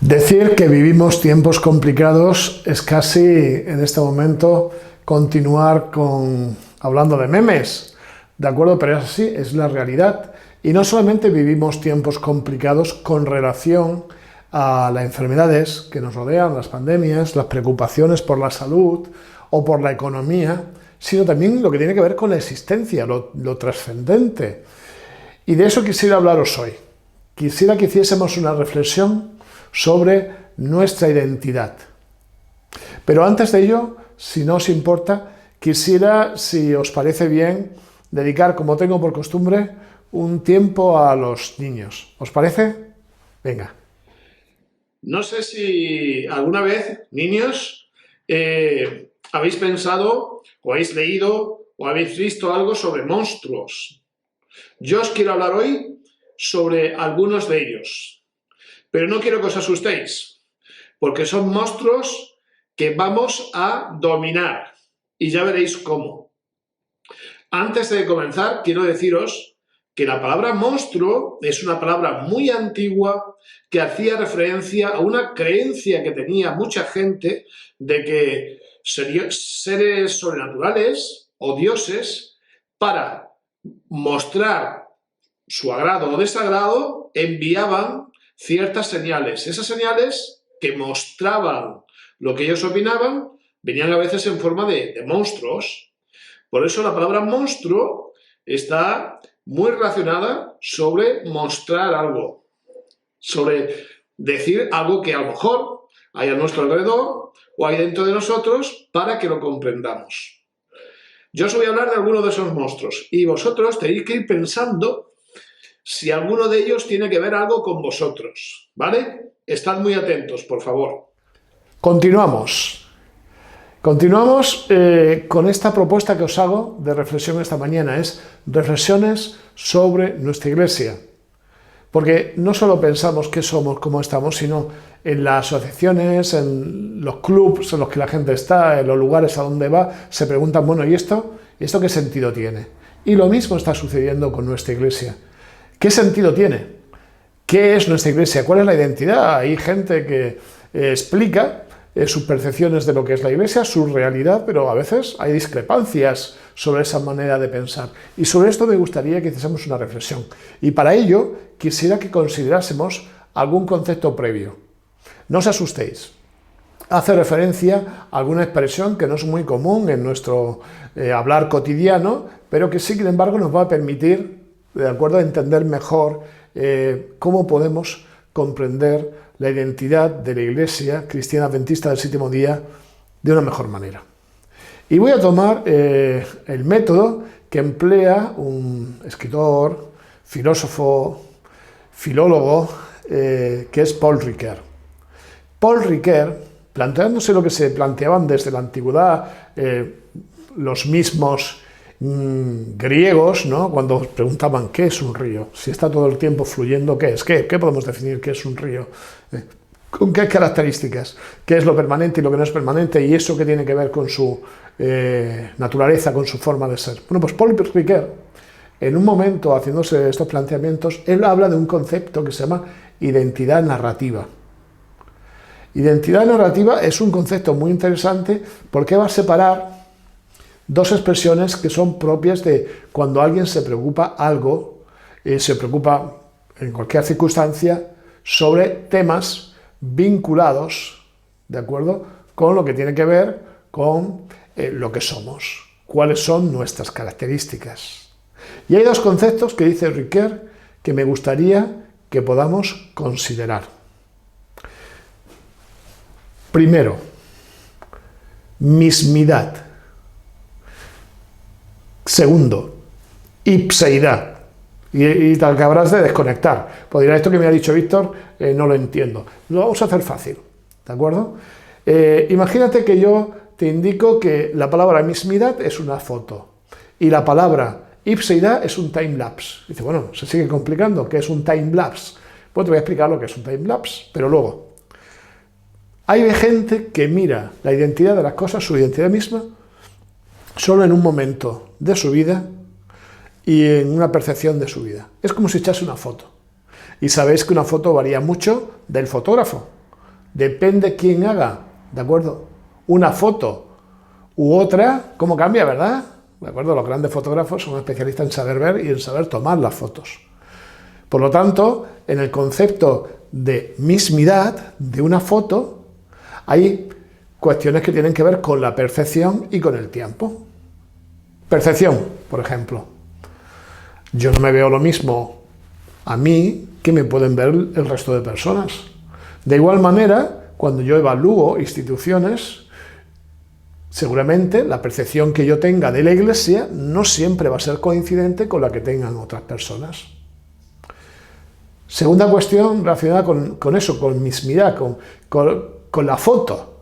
Decir que vivimos tiempos complicados es casi, en este momento, continuar hablando de memes, ¿de acuerdo? Pero es así, es la realidad. Y no solamente vivimos tiempos complicados con relación a las enfermedades que nos rodean, las pandemias, las preocupaciones por la salud o por la economía, sino también lo que tiene que ver con la existencia, lo trascendente. Y de eso quisiera hablaros hoy. Quisiera que hiciésemos una reflexión sobre nuestra identidad. Pero antes de ello, si no os importa, quisiera, si os parece bien, dedicar, como tengo por costumbre, un tiempo a los niños. ¿Os parece? Venga. No sé si alguna vez, niños, habéis pensado o habéis leído o habéis visto algo sobre monstruos. Yo os quiero hablar hoy sobre algunos de ellos, pero no quiero que os asustéis, porque son monstruos que vamos a dominar y ya veréis cómo. Antes de comenzar, quiero deciros que la palabra monstruo es una palabra muy antigua que hacía referencia a una creencia que tenía mucha gente de que seres sobrenaturales o dioses, para mostrar su agrado o desagrado, enviaban ciertas señales. Esas señales que mostraban lo que ellos opinaban venían a veces en forma de monstruos. Por eso la palabra monstruo está muy relacionada sobre mostrar algo, sobre decir algo que a lo mejor hay a nuestro alrededor o hay dentro de nosotros para que lo comprendamos. Yo os voy a hablar de algunos de esos monstruos y vosotros tenéis que ir pensando si alguno de ellos tiene que ver algo con vosotros, ¿vale? Estad muy atentos, por favor. Continuamos. Continuamos con esta propuesta que os hago de reflexión esta mañana, es reflexiones sobre nuestra iglesia. Porque no solo pensamos qué somos, cómo estamos, sino en las asociaciones, en los clubs en los que la gente está, en los lugares a donde va, se preguntan, bueno, ¿y esto? ¿Y esto qué sentido tiene? Y lo mismo está sucediendo con nuestra iglesia. ¿Qué sentido tiene? ¿Qué es nuestra iglesia? ¿Cuál es la identidad? Hay gente que explica sus percepciones de lo que es la iglesia, su realidad, pero a veces hay discrepancias sobre esa manera de pensar. Y sobre esto me gustaría que hiciésemos una reflexión. Y para ello quisiera que considerásemos algún concepto previo. No os asustéis. Hace referencia a alguna expresión que no es muy común en nuestro hablar cotidiano, pero que sin embargo nos va a permitir, de acuerdo, a entender mejor cómo podemos comprender la identidad de la Iglesia Cristiana Adventista del Séptimo Día de una mejor manera. Y voy a tomar el método que emplea un escritor, filósofo, filólogo, que es Paul Ricoeur. Paul Ricoeur, planteándose lo que se planteaban desde la antigüedad los mismos griegos, ¿no? Cuando preguntaban ¿qué es un río? Si está todo el tiempo fluyendo, ¿qué es? ¿Qué podemos definir qué es un río? ¿Con qué características? ¿Qué es lo permanente y lo que no es permanente? ¿Y eso qué tiene que ver con su naturaleza, con su forma de ser? Bueno, pues Paul Ricoeur, en un momento haciéndose estos planteamientos, él habla de un concepto que se llama identidad narrativa. Identidad narrativa es un concepto muy interesante porque va a separar dos expresiones que son propias de cuando alguien se preocupa algo, se preocupa en cualquier circunstancia sobre temas vinculados, ¿de acuerdo?, con lo que tiene que ver con lo que somos, cuáles son nuestras características. Y hay dos conceptos que dice Ricoeur que me gustaría que podamos considerar. Primero, mismidad. Segundo, ipseidad. Y te acabarás de desconectar. Pues dirá, esto que me ha dicho Víctor, no lo entiendo. Lo vamos a hacer fácil, ¿de acuerdo? Imagínate que yo te indico que la palabra mismidad es una foto y la palabra ipseidad es un timelapse. Dice, bueno, se sigue complicando. ¿Qué es un timelapse? Pues te voy a explicar lo que es un timelapse, pero luego. Hay gente que mira la identidad de las cosas, su identidad misma, solo en un momento de su vida y en una percepción de su vida. Es como si echase una foto. Y sabéis que una foto varía mucho del fotógrafo. depende quién haga, ¿de acuerdo? Una foto u otra, ¿cómo cambia, verdad? ¿De acuerdo? Los grandes fotógrafos son especialistas en saber ver y en saber tomar las fotos. Por lo tanto, en el concepto de mismidad de una foto, hay cuestiones que tienen que ver con la percepción y con el tiempo. Percepción, por ejemplo. Yo no me veo lo mismo a mí que me pueden ver el resto de personas. De igual manera, cuando yo evalúo instituciones, seguramente la percepción que yo tenga de la Iglesia no siempre va a ser coincidente con la que tengan otras personas. Segunda cuestión relacionada con eso, con mismidad, con la foto.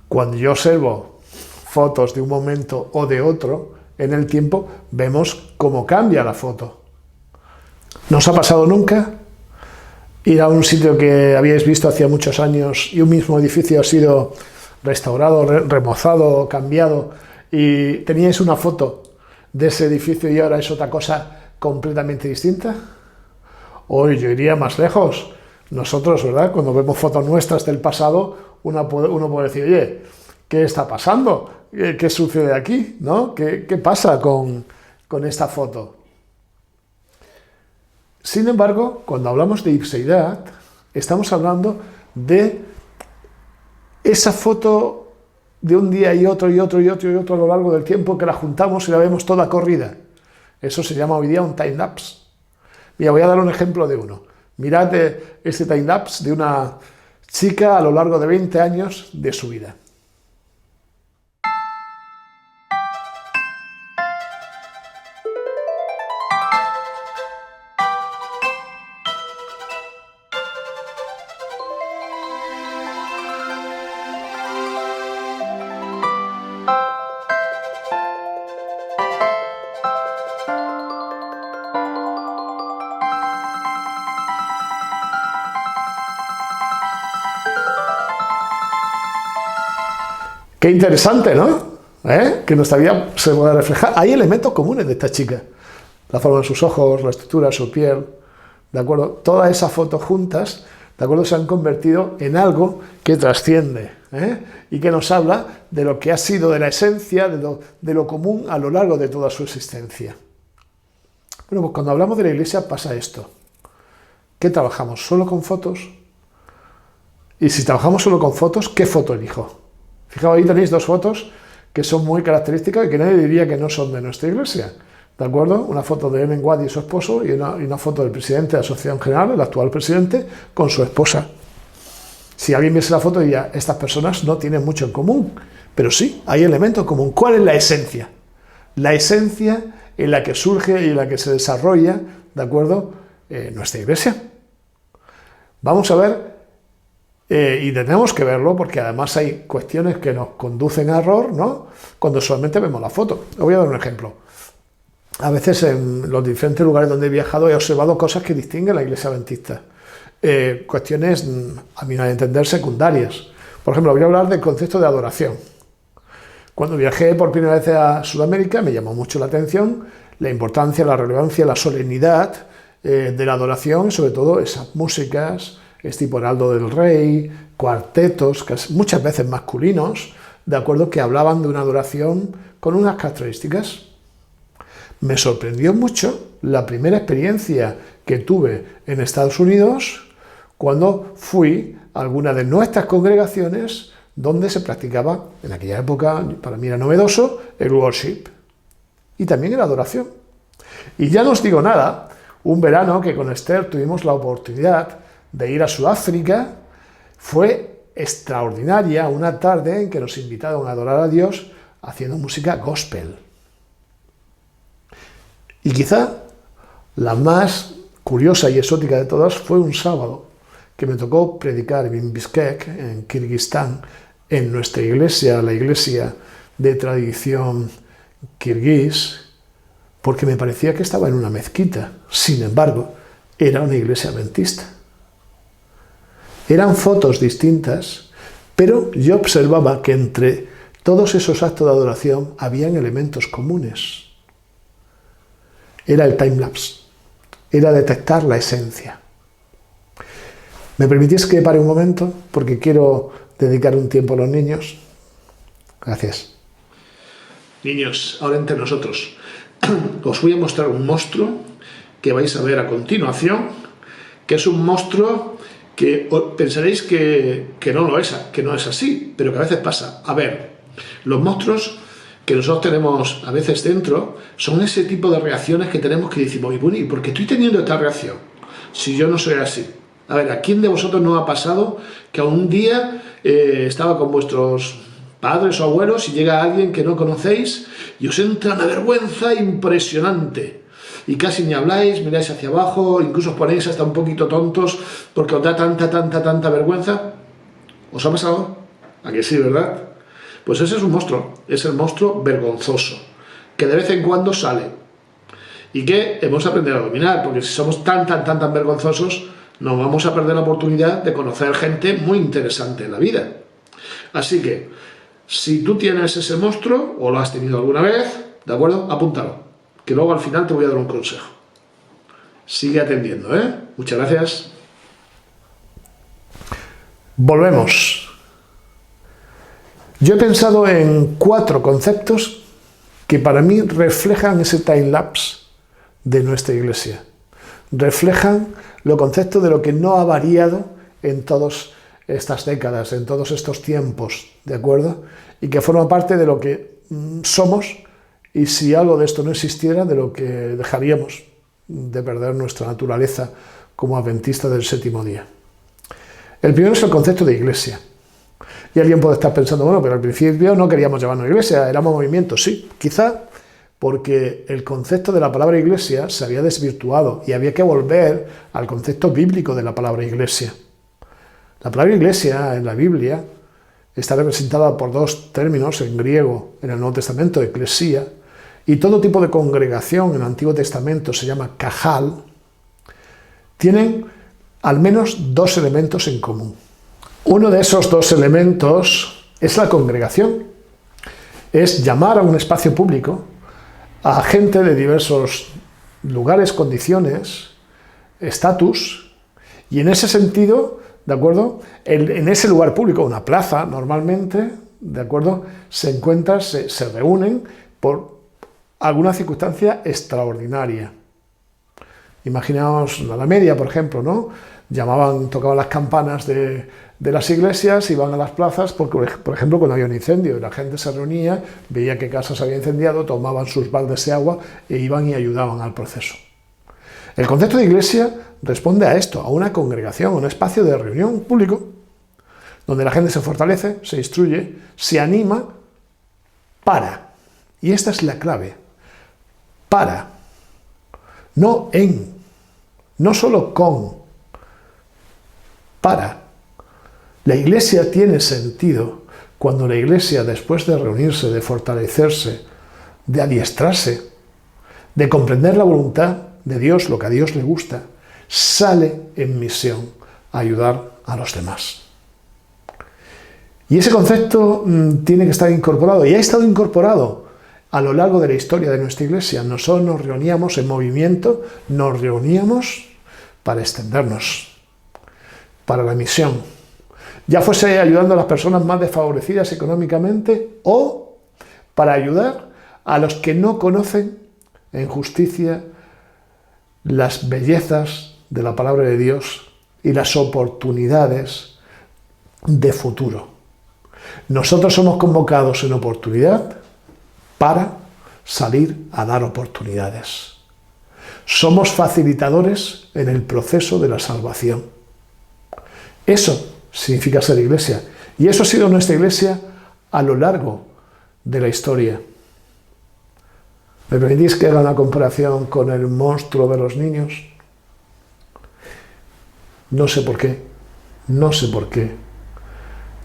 Cuando yo observo fotos de un momento o de otro en el tiempo, vemos cómo cambia la foto. ¿No os ha pasado nunca ir a un sitio que habíais visto hacía muchos años y un mismo edificio ha sido restaurado, remozado, cambiado y teníais una foto de ese edificio y ahora es otra cosa completamente distinta? Hoy yo iría más lejos. Nosotros, ¿verdad? Cuando vemos fotos nuestras del pasado, uno puede decir, oye, ¿qué está pasando? ¿Qué sucede aquí? ¿No? ¿Qué pasa con esta foto? Sin embargo, cuando hablamos de ipseidad, estamos hablando de esa foto de un día y otro y otro y otro y otro a lo largo del tiempo que la juntamos y la vemos toda corrida. Eso se llama hoy día un time-lapse. Mira, voy a dar un ejemplo de uno. Mirad este time-lapse de una chica a lo largo de 20 años de su vida. Qué interesante, ¿no? Que nuestra vida se pueda reflejar. Hay elementos comunes de esta chica. La forma de sus ojos, la estructura de su piel, ¿de acuerdo? Todas esas fotos juntas, ¿de acuerdo? Se han convertido en algo que trasciende, y que nos habla de lo que ha sido, de la esencia, de lo común a lo largo de toda su existencia. Bueno, pues cuando hablamos de la Iglesia pasa esto. ¿Qué trabajamos? ¿Solo con fotos? Y si trabajamos solo con fotos, ¿qué foto elijo? Fijaos, ahí tenéis dos fotos que son muy características y que nadie diría que no son de nuestra Iglesia. ¿De acuerdo? Una foto de Ellen White y su esposo y una foto del presidente de la Asociación General, el actual presidente, con su esposa. Si alguien viese la foto diría, estas personas no tienen mucho en común, pero sí, hay elementos en común. ¿Cuál es la esencia? La esencia en la que surge y en la que se desarrolla, ¿de acuerdo?, nuestra Iglesia. Vamos a ver. Y tenemos que verlo porque además hay cuestiones que nos conducen a error, ¿no?, cuando solamente vemos la foto. Os voy a dar un ejemplo. A veces en los diferentes lugares donde he viajado he observado cosas que distinguen la Iglesia adventista. Cuestiones, a mi entender, secundarias. Por ejemplo, voy a hablar del concepto de adoración. Cuando viajé por primera vez a Sudamérica me llamó mucho la atención la importancia, la relevancia, la solemnidad de la adoración, sobre todo esas músicas, tipo Heraldo del Rey, cuartetos, muchas veces masculinos, de acuerdo, que hablaban de una adoración con unas características. Me sorprendió mucho la primera experiencia que tuve en Estados Unidos cuando fui a alguna de nuestras congregaciones donde se practicaba, en aquella época, para mí era novedoso, el worship y también la adoración. Y ya no os digo nada, un verano que con Esther tuvimos la oportunidad de ir a Sudáfrica, fue extraordinaria una tarde en que nos invitaron a adorar a Dios haciendo música gospel. Y quizá la más curiosa y exótica de todas fue un sábado que me tocó predicar en Bishkek, en Kirguistán, en nuestra iglesia, la iglesia de tradición kirguís, porque me parecía que estaba en una mezquita. Sin embargo, era una iglesia adventista. Eran fotos distintas, pero yo observaba que entre todos esos actos de adoración habían elementos comunes. Era el time-lapse, era detectar la esencia. ¿Me permitís que pare un momento? Porque quiero dedicar un tiempo a los niños. Gracias. Niños, ahora entre nosotros, os voy a mostrar un monstruo que vais a ver a continuación, que es un monstruo que pensaréis que no lo es, que no es así, pero que a veces pasa. A ver, los monstruos que nosotros tenemos a veces dentro son ese tipo de reacciones que tenemos que decimos, ¿y por qué estoy teniendo esta reacción? Si yo no soy así. A ver, ¿a quién de vosotros no ha pasado que un día estaba con vuestros padres o abuelos y llega alguien que no conocéis y os entra una vergüenza impresionante? Y casi ni habláis, miráis hacia abajo, incluso os ponéis hasta un poquito tontos porque os da tanta vergüenza. ¿Os ha pasado? ¿A que sí, verdad? Pues ese es un monstruo, es el monstruo vergonzoso, que de vez en cuando sale y que hemos aprendido a dominar, porque si somos tan vergonzosos, nos vamos a perder la oportunidad de conocer gente muy interesante en la vida. Así que, si tú tienes ese monstruo, o lo has tenido alguna vez, ¿de acuerdo? Apúntalo, que luego al final te voy a dar un consejo. Sigue atendiendo, ¿eh? Muchas gracias. Volvemos. Yo he pensado en 4 conceptos que para mí reflejan ese time-lapse de nuestra iglesia. Reflejan los conceptos de lo que no ha variado en todas estas décadas, en todos estos tiempos, ¿de acuerdo? Y que forma parte de lo que somos, y si algo de esto no existiera, de lo que dejaríamos de perder nuestra naturaleza como adventistas del séptimo día. El primero es el concepto de iglesia. Y alguien puede estar pensando, bueno, pero al principio no queríamos llamarnos iglesia, éramos movimiento. Sí, quizá porque el concepto de la palabra iglesia se había desvirtuado y había que volver al concepto bíblico de la palabra iglesia. La palabra iglesia en la Biblia está representada por 2 términos en griego en el Nuevo Testamento, eclesia, y todo tipo de congregación en el Antiguo Testamento se llama kahal. Tienen al menos 2 elementos en común. Uno de esos 2 elementos es la congregación. Es llamar a un espacio público a gente de diversos lugares, condiciones, estatus, y en ese sentido, ¿de acuerdo? En ese lugar público, una plaza normalmente, ¿de acuerdo? Se reúnen por alguna circunstancia extraordinaria. Imaginaos la Media, por ejemplo, ¿no? Tocaban las campanas de las iglesias, iban a las plazas, porque, por ejemplo, cuando había un incendio, la gente se reunía, veía qué casa se había incendiado, tomaban sus baldes de agua e iban y ayudaban al proceso. El concepto de iglesia responde a esto, a una congregación, a un espacio de reunión público, donde la gente se fortalece, se instruye, se anima, para. Y esta es la clave. Para. No en. No solo con. Para. La iglesia tiene sentido cuando la iglesia, después de reunirse, de fortalecerse, de adiestrarse, de comprender la voluntad de Dios, lo que a Dios le gusta, sale en misión a ayudar a los demás. Y ese concepto tiene que estar incorporado, y ha estado incorporado a lo largo de la historia de nuestra iglesia. Nosotros nos reuníamos en movimiento, nos reuníamos para extendernos, para la misión. Ya fuese ayudando a las personas más desfavorecidas económicamente o para ayudar a los que no conocen en justicia las bellezas de la palabra de Dios y las oportunidades de futuro. Nosotros somos convocados en oportunidad para salir a dar oportunidades. Somos facilitadores en el proceso de la salvación. Eso significa ser iglesia. Y eso ha sido nuestra iglesia a lo largo de la historia. ¿Me permitís que haga una comparación con el monstruo de los niños? No sé por qué.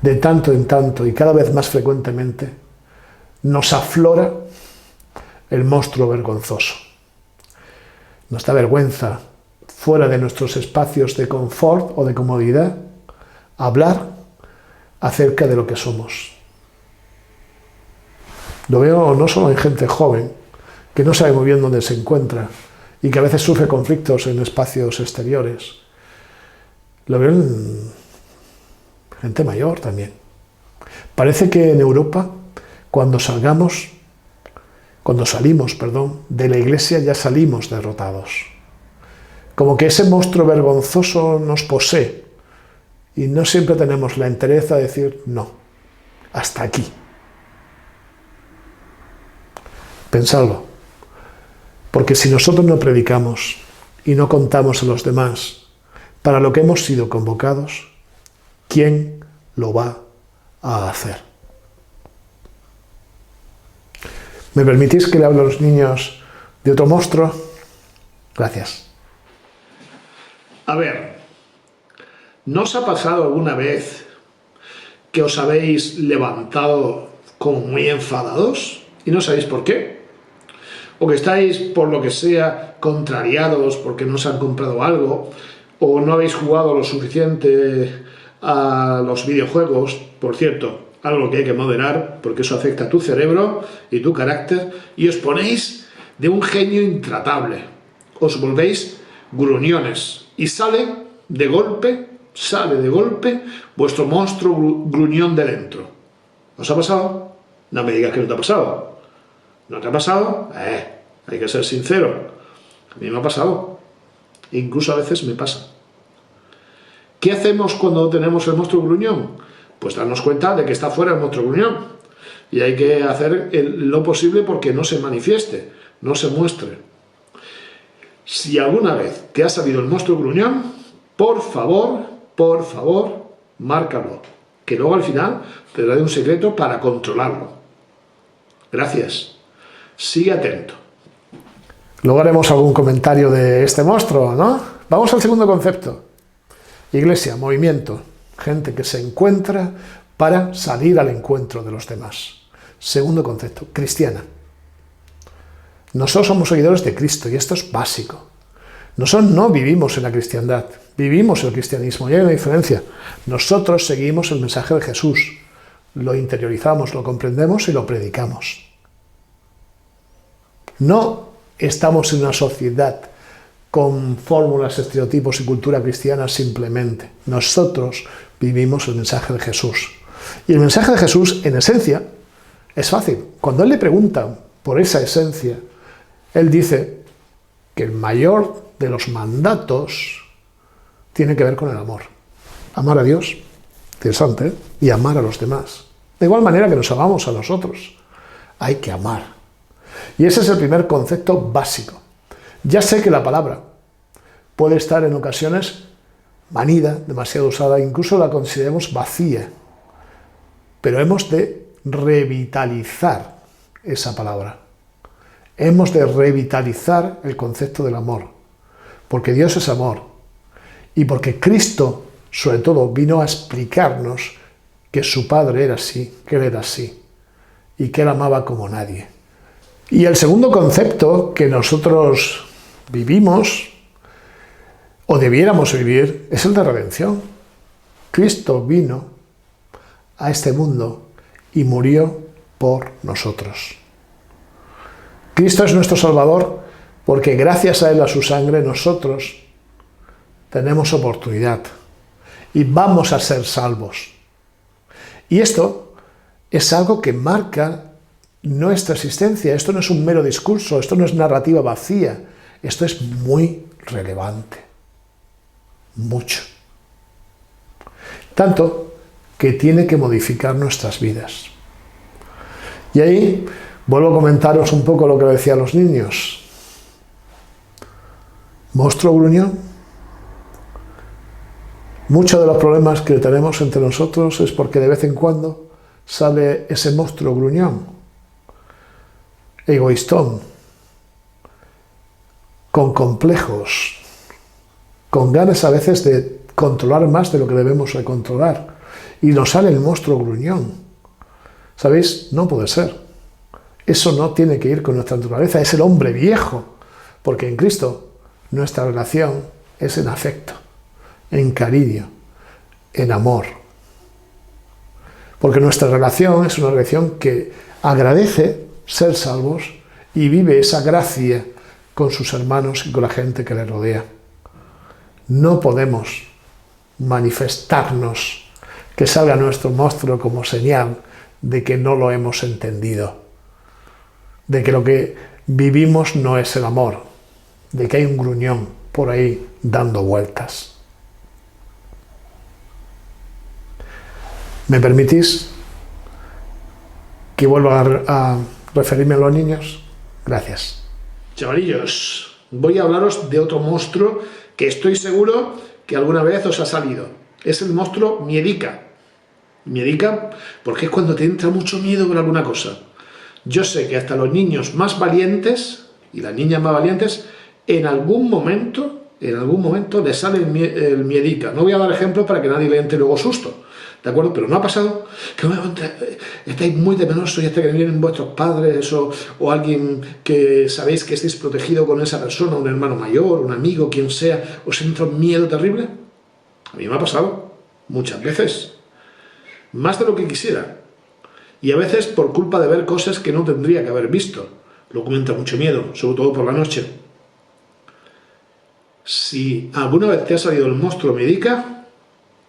De tanto en tanto y cada vez más frecuentemente nos aflora el monstruo vergonzoso. Nos da vergüenza, fuera de nuestros espacios de confort o de comodidad, hablar acerca de lo que somos. Lo veo no solo en gente joven, que no sabe muy bien dónde se encuentra y que a veces sufre conflictos en espacios exteriores. Lo veo en gente mayor también. Parece que en Europa, cuando salimos, de la iglesia ya salimos derrotados. Como que ese monstruo vergonzoso nos posee y no siempre tenemos la entereza de decir no, hasta aquí. Pensadlo, porque si nosotros no predicamos y no contamos a los demás para lo que hemos sido convocados, ¿quién lo va a hacer? ¿Me permitís que le hable a los niños de otro monstruo? Gracias. A ver, ¿no os ha pasado alguna vez que os habéis levantado como muy enfadados y no sabéis por qué? O que estáis, por lo que sea, contrariados porque no os han comprado algo, o no habéis jugado lo suficiente a los videojuegos, por cierto, algo que hay que moderar porque eso afecta a tu cerebro y tu carácter, y os ponéis de un genio intratable, os volvéis gruñones y sale de golpe vuestro monstruo gruñón de dentro. ¿Os ha pasado? No me digas que no te ha pasado. ¿No te ha pasado? Hay que ser sincero. A mí me ha pasado. Incluso a veces me pasa. ¿Qué hacemos cuando tenemos el monstruo gruñón? Pues darnos cuenta de que está fuera el monstruo gruñón. Y hay que hacer lo posible porque no se manifieste, no se muestre. Si alguna vez te ha salido el monstruo gruñón, por favor, márcalo. Que luego al final te daré un secreto para controlarlo. Gracias. Sigue atento. Luego haremos algún comentario de este monstruo, ¿no? Vamos al segundo concepto. Iglesia, movimiento, gente que se encuentra para salir al encuentro de los demás. Segundo concepto, cristiana. Nosotros somos seguidores de Cristo y esto es básico. Nosotros no vivimos en la cristiandad, vivimos el cristianismo y hay una diferencia. Nosotros seguimos el mensaje de Jesús, lo interiorizamos, lo comprendemos y lo predicamos. No estamos en una sociedad con fórmulas, estereotipos y cultura cristiana simplemente. Nosotros vivimos el mensaje de Jesús. Y el mensaje de Jesús, en esencia, es fácil. Cuando él le pregunta por esa esencia, él dice que el mayor de los mandatos tiene que ver con el amor. Amar a Dios, interesante, y amar a los demás. De igual manera que nos amamos a nosotros. Hay que amar. Y ese es el primer concepto básico. Ya sé que la palabra puede estar en ocasiones manida, demasiado usada, incluso la consideremos vacía. Pero hemos de revitalizar esa palabra. Hemos de revitalizar el concepto del amor. Porque Dios es amor. Y porque Cristo, sobre todo, vino a explicarnos que su Padre era así, que Él era así. Y que Él amaba como nadie. Y el segundo concepto que nosotros vivimos, o debiéramos vivir, es el de redención. Cristo vino a este mundo y murió por nosotros. Cristo es nuestro Salvador porque gracias a Él, a su sangre, nosotros tenemos oportunidad y vamos a ser salvos. Y esto es algo que marca nuestra existencia. Esto no es un mero discurso, esto no es narrativa vacía, esto es muy relevante. Mucho. Tanto que tiene que modificar nuestras vidas. Y ahí vuelvo a comentaros un poco lo que decía a los niños. Monstruo gruñón. Muchos de los problemas que tenemos entre nosotros es porque de vez en cuando sale ese monstruo gruñón, egoístón, con complejos, con ganas a veces de controlar más de lo que debemos de controlar. Y nos sale el monstruo gruñón. ¿Sabéis? No puede ser. Eso no tiene que ir con nuestra naturaleza. Es el hombre viejo. Porque en Cristo nuestra relación es en afecto, en cariño, en amor. Porque nuestra relación es una relación que agradece ser salvos y vive esa gracia con sus hermanos y con la gente que le rodea. No podemos manifestarnos, que salga nuestro monstruo como señal de que no lo hemos entendido, de que lo que vivimos no es el amor, de que hay un gruñón por ahí dando vueltas. ¿Me permitís que vuelva a referirme a los niños? Gracias. Chavalillos, voy a hablaros de otro monstruo que estoy seguro que alguna vez os ha salido. Es el monstruo miedica. Miedica porque es cuando te entra mucho miedo por alguna cosa. Yo sé que hasta los niños más valientes y las niñas más valientes en algún momento les sale el miedica. No voy a dar ejemplos para que nadie le entre luego susto, ¿de acuerdo? Pero no ha pasado que estáis muy temerosos y hasta que vienen vuestros padres o alguien que sabéis que estáis protegido con esa persona, un hermano mayor, un amigo, quien sea, os entra un miedo terrible. A mí me ha pasado muchas veces, más de lo que quisiera, y a veces por culpa de ver cosas que no tendría que haber visto, lo que me entra mucho miedo, sobre todo por la noche. Si alguna vez te ha salido el monstruo miedica,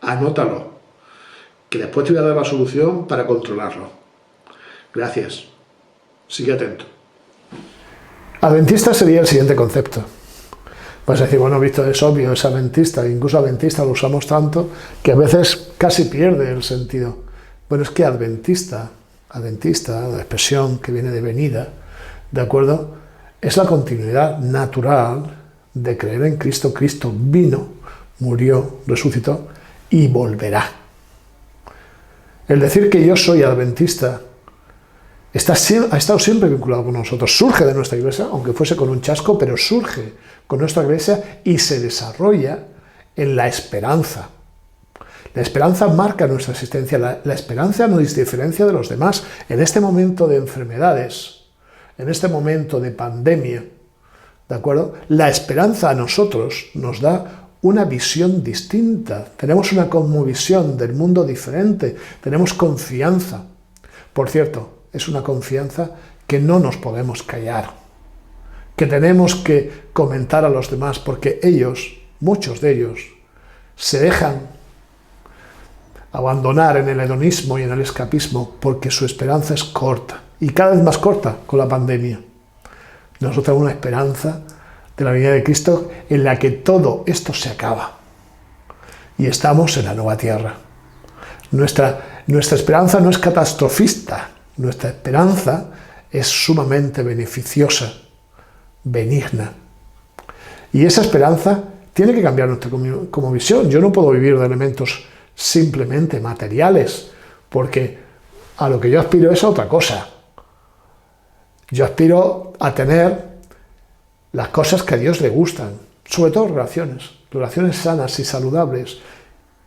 anótalo, que después te voy a dar la solución para controlarlo. Gracias. Sigue atento. Adventista sería el siguiente concepto. Vas a decir, bueno, Víctor, es obvio, es adventista, incluso adventista lo usamos tanto que a veces casi pierde el sentido. Bueno, es que adventista, la expresión que viene de venida, ¿de acuerdo? Es la continuidad natural de creer en Cristo. Cristo vino, murió, resucitó y volverá. El decir que yo soy adventista ha estado siempre vinculado con nosotros. Surge de nuestra iglesia, aunque fuese con un chasco, pero surge con nuestra iglesia y se desarrolla en la esperanza. La esperanza marca nuestra existencia. La esperanza nos diferencia de los demás. En este momento de enfermedades, en este momento de pandemia, ¿de acuerdo? La esperanza a nosotros nos da una visión distinta. Tenemos una cosmovisión del mundo diferente. Tenemos confianza. Por cierto, es una confianza que no nos podemos callar, que tenemos que comentar a los demás, porque ellos, muchos de ellos, se dejan abandonar en el hedonismo y en el escapismo porque su esperanza es corta, y cada vez más corta con la pandemia. Nosotros tenemos una esperanza de la venida de Cristo en la que todo esto se acaba y estamos en la nueva tierra. Nuestra esperanza no es catastrofista. Nuestra esperanza es sumamente beneficiosa, benigna. Y esa esperanza tiene que cambiar nuestra como visión. Yo no puedo vivir de elementos simplemente materiales, porque a lo que yo aspiro es a otra cosa. Yo aspiro a tener las cosas que a Dios le gustan, sobre todo relaciones sanas y saludables,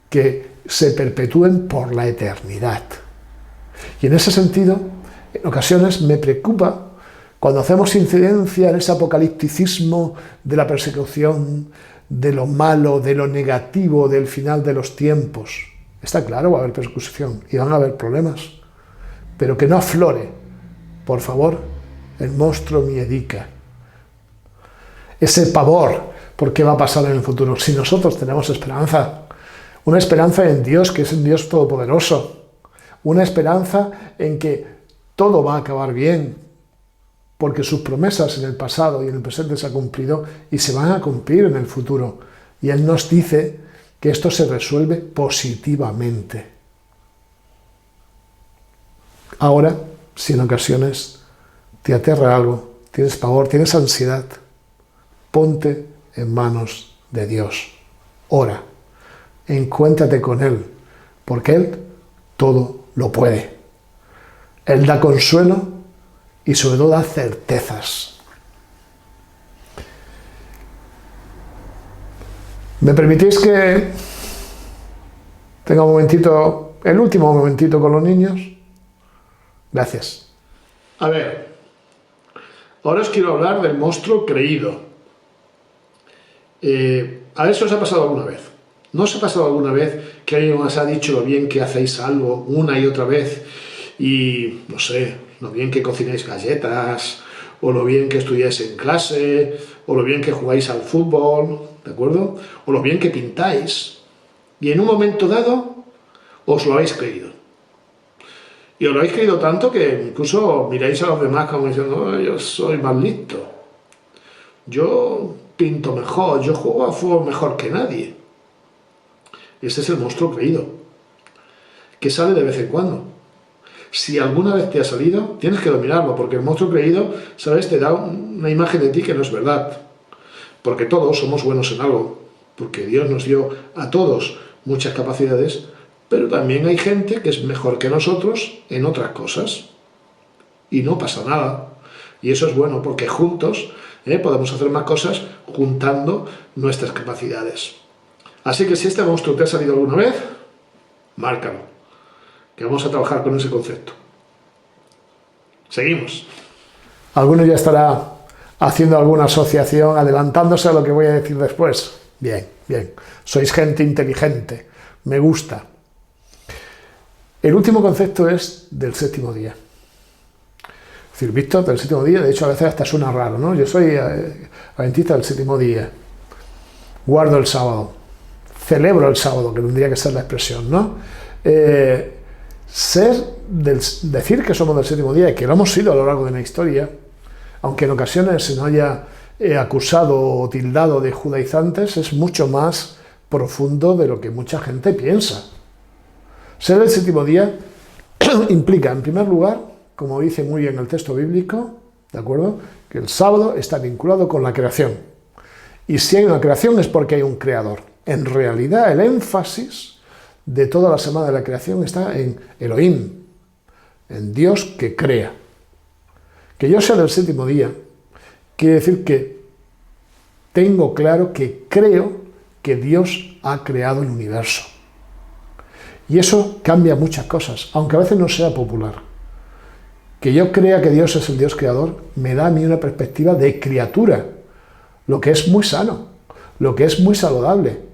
que se perpetúen por la eternidad. Y en ese sentido, en ocasiones me preocupa cuando hacemos incidencia en ese apocalipticismo de la persecución, de lo malo, de lo negativo, del final de los tiempos. Está claro, va a haber persecución y van a haber problemas, pero que no aflore, por favor, el monstruo miedica. Ese pavor, ¿por qué va a pasar en el futuro? Si nosotros tenemos esperanza, una esperanza en Dios, que es un Dios todopoderoso, una esperanza en que todo va a acabar bien, porque sus promesas en el pasado y en el presente se han cumplido y se van a cumplir en el futuro. Y Él nos dice que esto se resuelve positivamente. Ahora, si en ocasiones te aterra algo, tienes pavor, tienes ansiedad, ponte en manos de Dios. Ora, encuéntrate con Él, porque Él todo lo puede. Él da consuelo y sobre todo da certezas. ¿Me permitís que tenga un momentito, el último momentito con los niños? Gracias. A ver, ahora os quiero hablar del monstruo creído. A ver si os ha pasado alguna vez. ¿No os ha pasado alguna vez que alguien os ha dicho lo bien que hacéis algo una y otra vez? Y, no sé, lo bien que cocináis galletas, o lo bien que estudiáis en clase, o lo bien que jugáis al fútbol, ¿de acuerdo? O lo bien que pintáis. y en un momento dado os lo habéis creído. Y os lo habéis creído tanto que incluso miráis a los demás como diciendo, "Oh, yo soy más listo, yo pinto mejor, yo juego a fútbol mejor que nadie". Ese es el monstruo creído, que sale de vez en cuando. Si alguna vez te ha salido, tienes que dominarlo, porque el monstruo creído, ¿sabes?, te da una imagen de ti que no es verdad. Porque todos somos buenos en algo, porque Dios nos dio a todos muchas capacidades, pero también hay gente que es mejor que nosotros en otras cosas. Y no pasa nada. Y eso es bueno, porque juntos podemos hacer más cosas juntando nuestras capacidades. Así que si este monstruo te ha salido alguna vez, márcalo, que vamos a trabajar con ese concepto. Seguimos. Alguno ya estará haciendo alguna asociación, adelantándose a lo que voy a decir después. Bien, bien. Sois gente inteligente. Me gusta. El último concepto es del séptimo día. Es decir, visto del séptimo día, de hecho a veces hasta suena raro, ¿no? Yo soy adventista del séptimo día. Guardo el sábado. Celebro el sábado, que tendría que ser la expresión, ¿no? Decir que somos del séptimo día y que lo hemos sido a lo largo de la historia, aunque en ocasiones se nos haya acusado o tildado de judaizantes, es mucho más profundo de lo que mucha gente piensa. Ser del séptimo día implica, en primer lugar, como dice muy bien el texto bíblico, ¿de acuerdo?, que el sábado está vinculado con la creación. Y si hay una creación es porque hay un creador. En realidad, el énfasis de toda la semana de la creación está en Elohim, en Dios que crea. Que yo sea del séptimo día quiere decir que tengo claro que creo que Dios ha creado el universo. Y eso cambia muchas cosas, aunque a veces no sea popular. Que yo crea que Dios es el Dios creador me da a mí una perspectiva de criatura, lo que es muy sano, lo que es muy saludable,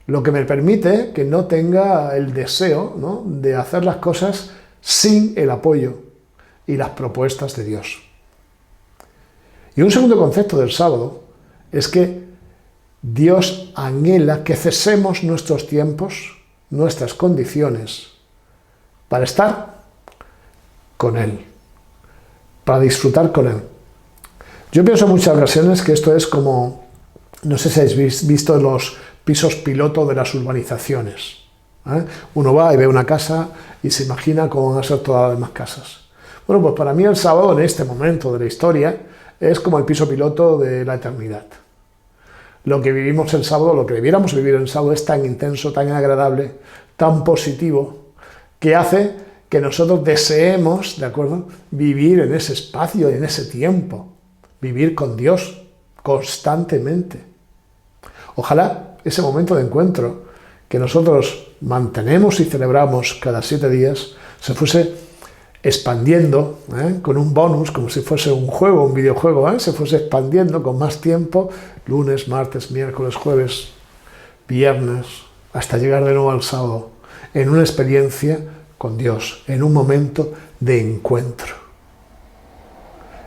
lo que me permite que no tenga el deseo, ¿no?, de hacer las cosas sin el apoyo y las propuestas de Dios. Y un segundo concepto del sábado es que Dios anhela que cesemos nuestros tiempos, nuestras condiciones, para estar con Él, para disfrutar con Él. Yo pienso en muchas ocasiones que esto es como, no sé si habéis visto los pisos piloto de las urbanizaciones. Uno va y ve una casa y se imagina cómo van a ser todas las demás casas. Bueno, pues para mí el sábado, en este momento de la historia, es como el piso piloto de la eternidad. Lo que vivimos el sábado, lo que debiéramos vivir el sábado es tan intenso, tan agradable, tan positivo, que hace que nosotros deseemos, ¿de acuerdo?, vivir en ese espacio, en ese tiempo, vivir con Dios constantemente. Ojalá ese momento de encuentro que nosotros mantenemos y celebramos cada 7 días se fuese expandiendo, con un bonus, como si fuese un juego, un videojuego, se fuese expandiendo con más tiempo, lunes, martes, miércoles, jueves, viernes, hasta llegar de nuevo al sábado, en una experiencia con Dios, en un momento de encuentro.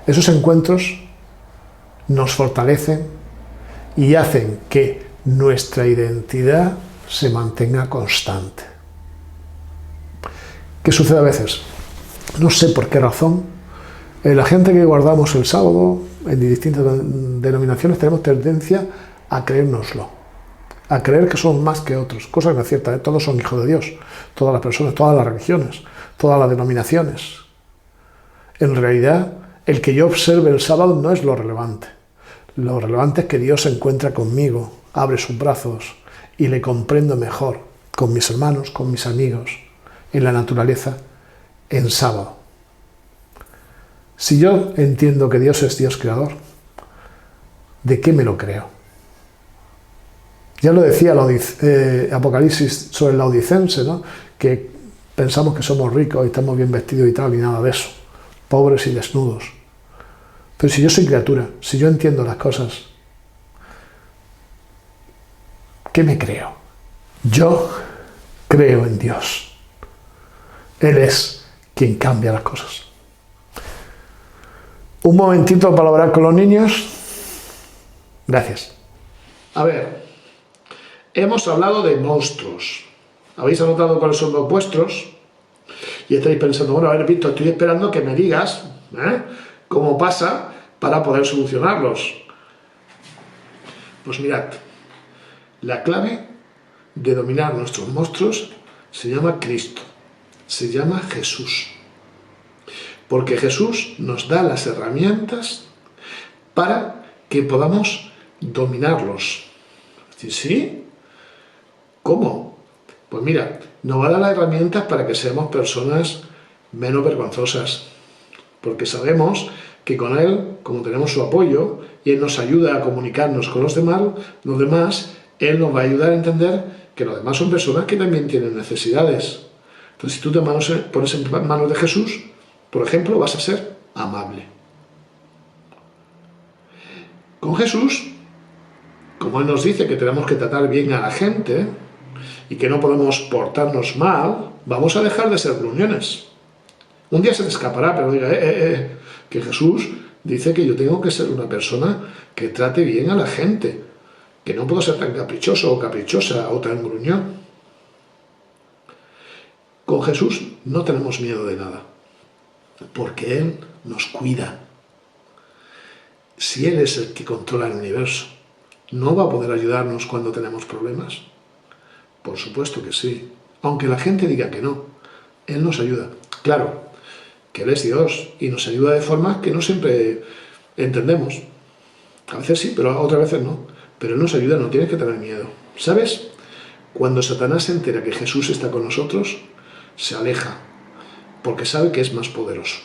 Esos encuentros nos fortalecen y hacen que nuestra identidad se mantenga constante. ¿Qué sucede a veces? No sé por qué razón, la gente que guardamos el sábado en distintas denominaciones tenemos tendencia a creérnoslo, a creer que somos más que otros, cosa que no es cierta, todos son hijos de Dios, todas las personas, todas las religiones, todas las denominaciones. En realidad, el que yo observe el sábado no es lo relevante. Lo relevante es que Dios se encuentra conmigo, abre sus brazos y le comprendo mejor, con mis hermanos, con mis amigos, en la naturaleza, en sábado. Si yo entiendo que Dios es Dios creador, ¿de qué me lo creo? Ya lo decía Apocalipsis sobre el laodicense, ¿no?, que pensamos que somos ricos y estamos bien vestidos y tal, y nada de eso, pobres y desnudos. Pero si yo soy criatura, si yo entiendo las cosas, ¿qué me creo? Yo creo en Dios. Él es quien cambia las cosas. Un momentito para hablar con los niños. Gracias. A ver, hemos hablado de monstruos. ¿Habéis anotado cuáles son los vuestros? Y estáis pensando, bueno, a ver, Víctor, estoy esperando que me digas cómo pasa para poder solucionarlos. Pues mirad, la clave de dominar nuestros monstruos se llama Cristo, se llama Jesús. Porque Jesús nos da las herramientas para que podamos dominarlos. ¿Sí? ¿Cómo? Pues mira, nos va a dar las herramientas para que seamos personas menos vergonzosas. Porque sabemos que con Él, como tenemos su apoyo, y Él nos ayuda a comunicarnos con los demás, Él nos va a ayudar a entender que los demás son personas que también tienen necesidades. Entonces, si tú te pones en manos de Jesús, por ejemplo, vas a ser amable. Con Jesús, como Él nos dice que tenemos que tratar bien a la gente y que no podemos portarnos mal, vamos a dejar de ser gruñones. Un día se te escapará, pero diga, que Jesús dice que yo tengo que ser una persona que trate bien a la gente, que no puedo ser tan caprichoso o caprichosa o tan gruñón. Con Jesús no tenemos miedo de nada, porque Él nos cuida. Si Él es el que controla el universo, ¿no va a poder ayudarnos cuando tenemos problemas? Por supuesto que sí, aunque la gente diga que no. Él nos ayuda. Claro, que Él es Dios y nos ayuda de formas que no siempre entendemos. A veces sí, pero otras veces no. Pero Él nos ayuda, no tienes que tener miedo. ¿Sabes? Cuando Satanás se entera que Jesús está con nosotros, se aleja, porque sabe que es más poderoso.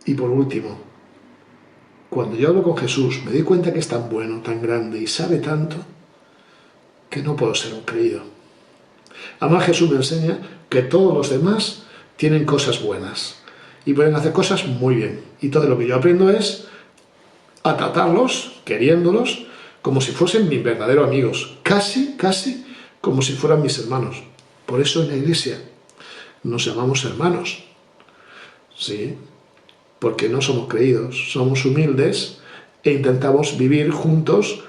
Y por último, cuando yo hablo con Jesús, me doy cuenta que es tan bueno, tan grande y sabe tanto, que no puedo ser un creído. Además, Jesús me enseña que todos los demás tienen cosas buenas y pueden hacer cosas muy bien. Y todo lo que yo aprendo es a tratarlos, queriéndolos, como si fuesen mis verdaderos amigos, casi como si fueran mis hermanos. Por eso en la iglesia nos llamamos hermanos, ¿sí? Porque no somos creídos, somos humildes e intentamos vivir juntos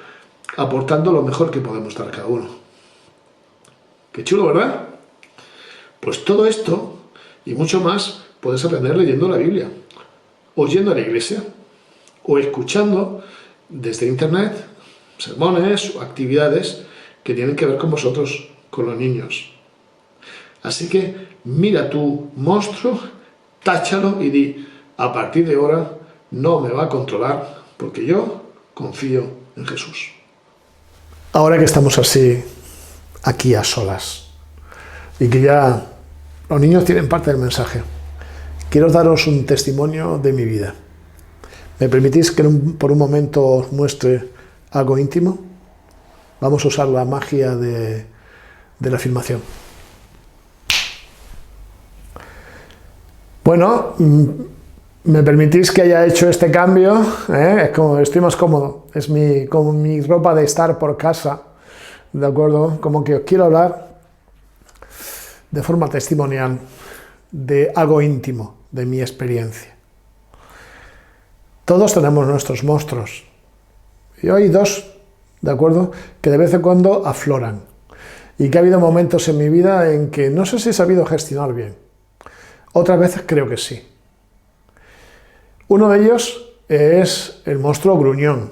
aportando lo mejor que podemos dar cada uno. Qué chulo, ¿verdad? Pues todo esto y mucho más puedes aprender leyendo la Biblia, o yendo a la iglesia, o escuchando desde internet sermones o actividades que tienen que ver con vosotros, con los niños. Así que mira tu monstruo, táchalo y di, a partir de ahora no me va a controlar porque yo confío en Jesús. Ahora que estamos así, aquí a solas, y que ya los niños tienen parte del mensaje, quiero daros un testimonio de mi vida. ¿Me permitís que por un momento os muestre algo íntimo? Vamos a usar la magia de la filmación. Bueno, ¿me permitís que haya hecho este cambio? Es como, estoy más cómodo, es como mi ropa de estar por casa, ¿de acuerdo? Como que os quiero hablar de forma testimonial de algo íntimo, de mi experiencia. Todos tenemos nuestros monstruos, y hay dos, ¿de acuerdo?, que de vez en cuando afloran, y que ha habido momentos en mi vida en que no sé si he sabido gestionar bien. Otras veces creo que sí. Uno de ellos es el monstruo gruñón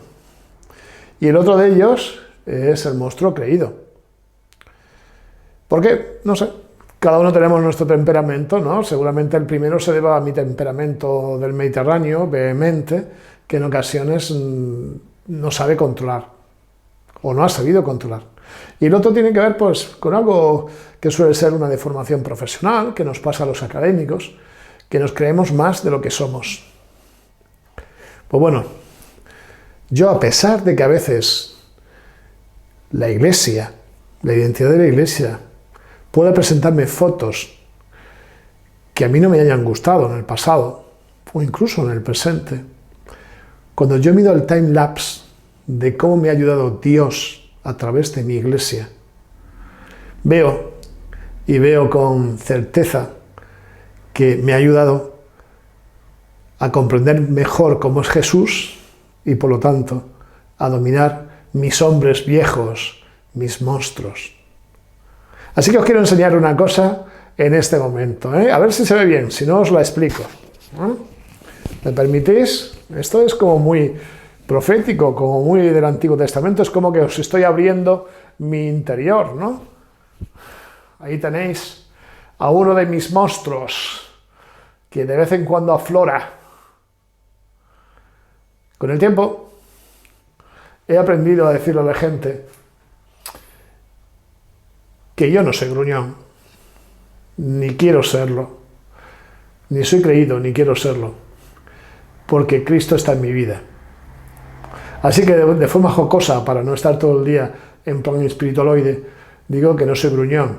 y el otro de ellos es el monstruo creído. ¿Por qué? No sé. Cada uno tenemos nuestro temperamento, ¿no? Seguramente el primero se deba a mi temperamento del Mediterráneo, vehemente, que en ocasiones no sabe controlar o no ha sabido controlar. Y el otro tiene que ver pues con algo que suele ser una deformación profesional, que nos pasa a los académicos, que nos creemos más de lo que somos. Pues bueno, yo a pesar de que a veces la iglesia, la identidad de la iglesia, puede presentarme fotos que a mí no me hayan gustado en el pasado, o incluso en el presente, cuando yo mido el time-lapse de cómo me ha ayudado Dios a través de mi iglesia, veo con certeza que me ha ayudado a comprender mejor cómo es Jesús y por lo tanto a dominar mis hombres viejos, mis monstruos. Así que os quiero enseñar una cosa en este momento, ¿eh? A ver si se ve bien, si no os la explico. ¿Me permitís? Esto es como muy profético, como muy del Antiguo Testamento, es como que os estoy abriendo mi interior, ¿no? Ahí tenéis a uno de mis monstruos, que de vez en cuando aflora. Con el tiempo, he aprendido a decirle a la gente que yo no soy gruñón, ni quiero serlo, ni soy creído, ni quiero serlo, porque Cristo está en mi vida. Así que de forma jocosa, para no estar todo el día en plan espiritualoide, digo que no soy gruñón,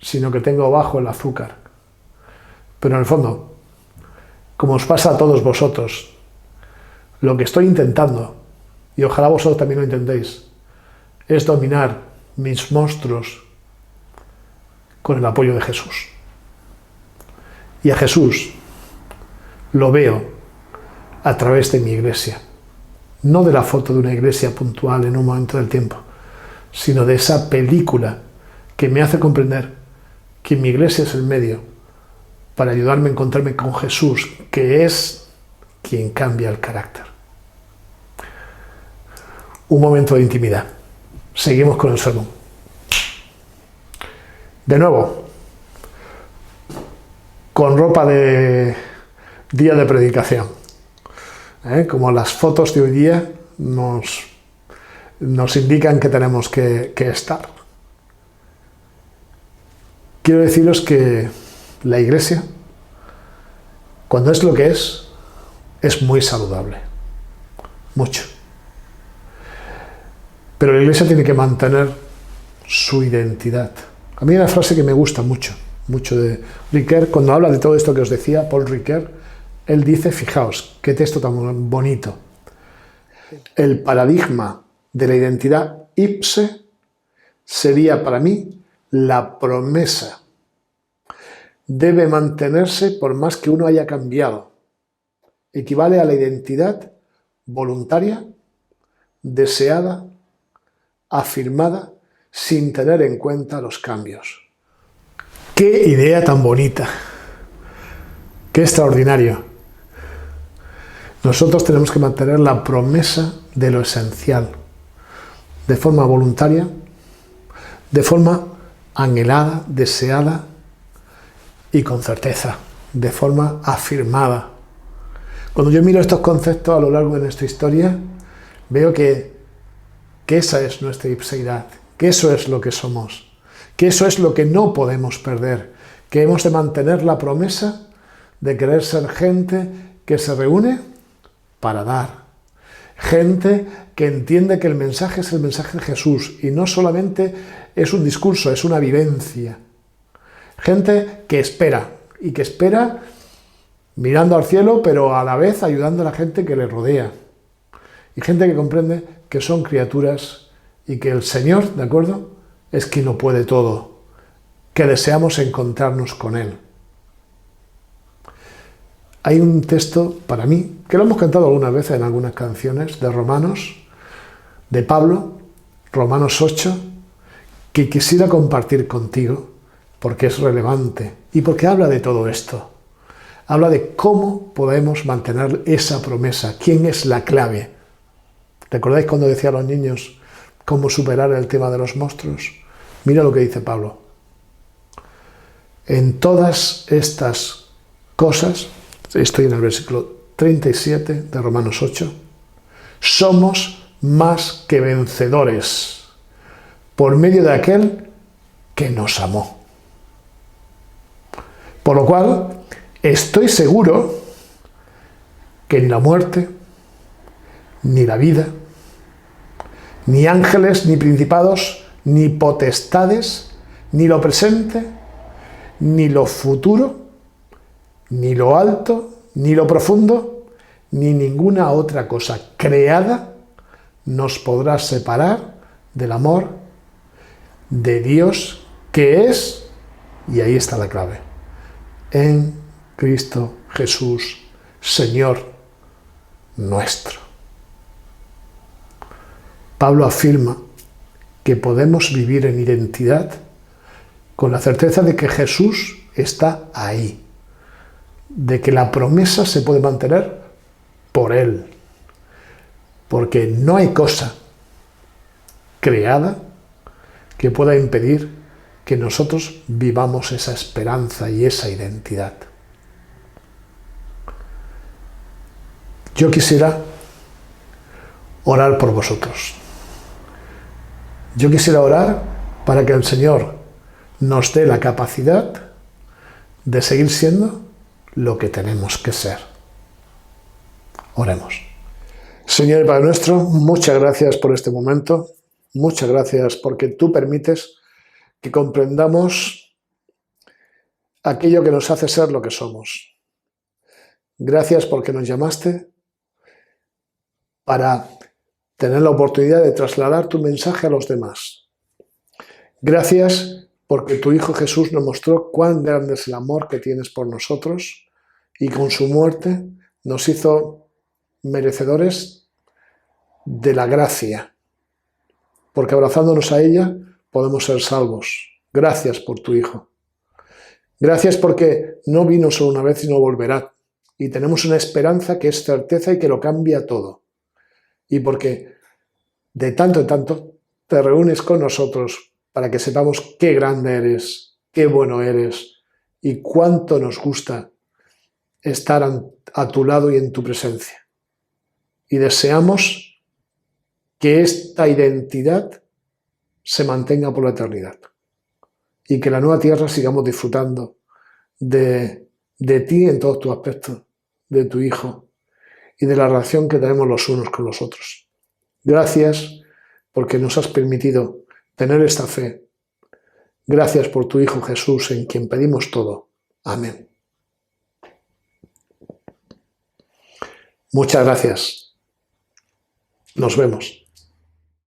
sino que tengo bajo el azúcar. Pero en el fondo, como os pasa a todos vosotros, lo que estoy intentando, y ojalá vosotros también lo intentéis, es dominar mis monstruos con el apoyo de Jesús. Y a Jesús lo veo a través de mi iglesia. No de la foto de una iglesia puntual en un momento del tiempo, sino de esa película que me hace comprender que mi iglesia es el medio para ayudarme a encontrarme con Jesús, que es quien cambia el carácter. Un momento de intimidad. Seguimos con el sermón. De nuevo, con ropa de día de predicación. Como las fotos de hoy día nos indican que tenemos que estar. Quiero deciros que la iglesia, cuando es lo que es muy saludable. Mucho. Pero la iglesia tiene que mantener su identidad. A mí hay una frase que me gusta mucho de Ricoeur, cuando habla de todo esto que os decía, Paul Ricoeur, él dice, fijaos, qué texto tan bonito. El paradigma de la identidad ipse sería para mí la promesa. Debe mantenerse por más que uno haya cambiado. Equivale a la identidad voluntaria, deseada, afirmada, sin tener en cuenta los cambios. ¡Qué idea tan bonita! ¡Qué extraordinario! Nosotros tenemos que mantener la promesa de lo esencial, de forma voluntaria, de forma anhelada, deseada y con certeza, de forma afirmada. Cuando yo miro estos conceptos a lo largo de nuestra historia, veo que esa es nuestra ipseidad, que eso es lo que somos, que eso es lo que no podemos perder, que hemos de mantener la promesa de querer ser gente que se reúne para dar, gente que entiende que el mensaje es el mensaje de Jesús y no solamente es un discurso, es una vivencia, gente que espera y que espera mirando al cielo, pero a la vez ayudando a la gente que le rodea, y gente que comprende que son criaturas y que el Señor, ¿de acuerdo?, es quien lo puede todo, que deseamos encontrarnos con Él. Hay un texto, para mí, que lo hemos cantado algunas veces en algunas canciones, de Romanos, de Pablo, Romanos 8, que quisiera compartir contigo, porque es relevante y porque habla de todo esto. Habla de cómo podemos mantener esa promesa, quién es la clave. ¿Recordáis cuando decía a los niños cómo superar el tema de los monstruos? Mira lo que dice Pablo. En todas estas cosas, estoy en el versículo 37 de Romanos 8, somos más que vencedores por medio de aquel que nos amó. Por lo cual, estoy seguro que ni la muerte, ni la vida, ni ángeles, ni principados, ni potestades, ni lo presente, ni lo futuro, ni lo alto, ni lo profundo, ni ninguna otra cosa creada nos podrá separar del amor de Dios que es, y ahí está la clave, en Cristo Jesús, Señor nuestro. Pablo afirma que podemos vivir en identidad con la certeza de que Jesús está ahí, de que la promesa se puede mantener por Él, porque no hay cosa creada que pueda impedir que nosotros vivamos esa esperanza y esa identidad. Yo quisiera orar por vosotros. Yo quisiera orar para que el Señor nos dé la capacidad de seguir siendo lo que tenemos que ser. Oremos. Señor y Padre nuestro, muchas gracias por este momento. Muchas gracias porque tú permites que comprendamos aquello que nos hace ser lo que somos. Gracias porque nos llamaste para tener la oportunidad de trasladar tu mensaje a los demás. Gracias porque tu Hijo Jesús nos mostró cuán grande es el amor que tienes por nosotros y con su muerte nos hizo merecedores de la gracia, porque abrazándonos a ella podemos ser salvos. Gracias por tu Hijo. Gracias porque no vino solo una vez y no volverá. Y tenemos una esperanza que es certeza y que lo cambia todo. Y porque de tanto en tanto te reúnes con nosotros para que sepamos qué grande eres, qué bueno eres y cuánto nos gusta estar a tu lado y en tu presencia. Y deseamos que esta identidad se mantenga por la eternidad y que la nueva tierra sigamos disfrutando de ti en todos tus aspectos, de tu Hijo y de la relación que tenemos los unos con los otros. Gracias porque nos has permitido tener esta fe. Gracias por tu Hijo Jesús, en quien pedimos todo. Amén. Muchas gracias. Nos vemos.